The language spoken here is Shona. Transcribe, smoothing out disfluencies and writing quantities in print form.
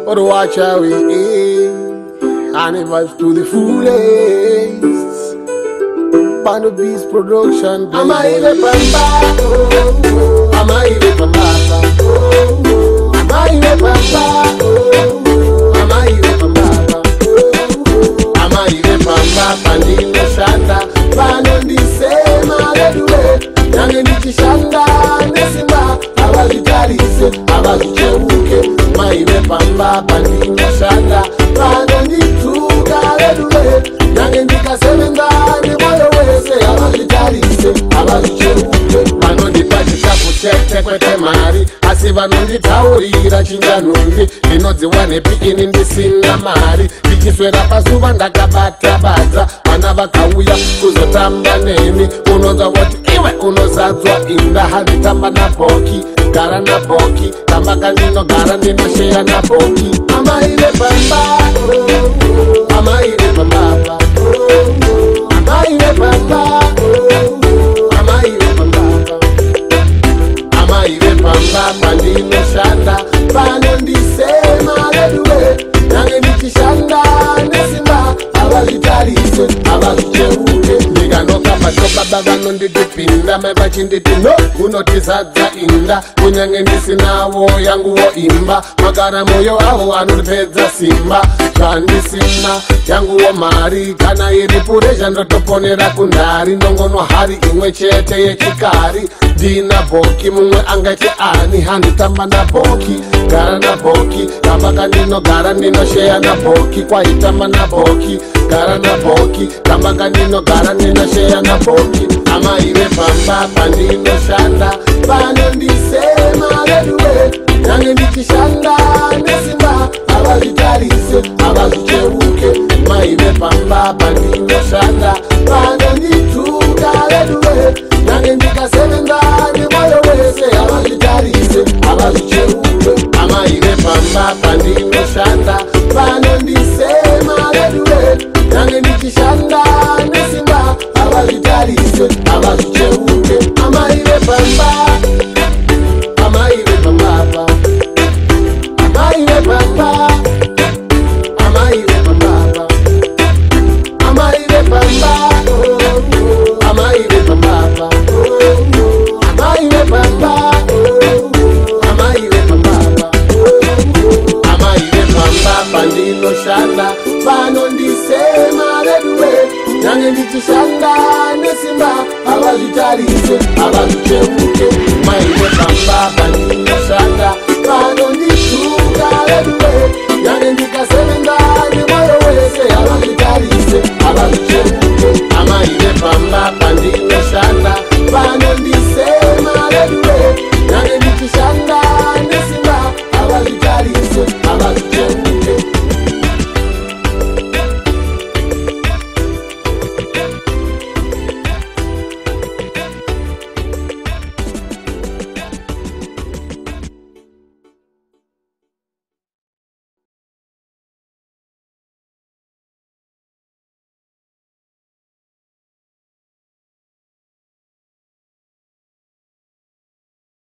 But watch how we aim, and it vibes to the fullest. Band of Beast production. Ama ile pamba, ama ile pamba, ama ile pamba, ama ile pamba, ama ile pamba. Pandino shanda, pano ndisema leduwe. Nange nikishanda nesimba, abazitarise, abazicheuke. Ma ile pamba, pandino shanda, pano ndituka leduwe. Nange nikasemenga moyo wese, abazitarise, abazicheuke. Pano ndipachika kuchete kwete mari, asi vanonditaurira chinganumbi. Ndinodziwa nepi ini ndisina mari, ndichiswera pazuva ndakabata badza. Vana vakauya kuzotamba nemi, unonzwa kuti iwe unozadzwa inda. Handitamba na boki, gara na boki, tamba kandino gara ndinosheya na boki. Ama ile pamba, ama ile pamba, ama ile pamba, ama ile pamba, ama ile pamba. Pandino shanda, pano ndisema leduwe. Nange nikishanda nesimba, abazitarise, abazicheuke. Ndikanoka pachoba bagano nditipinda, mevachinditi no, unotizadza inda. Kunyange ndisinawo yangu wo imba, magara moyo awo anotipedza simba. Kandisina yangu wo mari, kana iri puresha ndotoponera kundari. Ndongonwa hari imwe chete yechikari, ndina boki mumwe angati ani. Handitamba na boki, gara na boki, kamba kandino gara ndinosheya na boki. Kwaitamba na boki, gara na boki, kamba kandino gara ndinosheya na boki. Ama ile pamba, pandino shanda,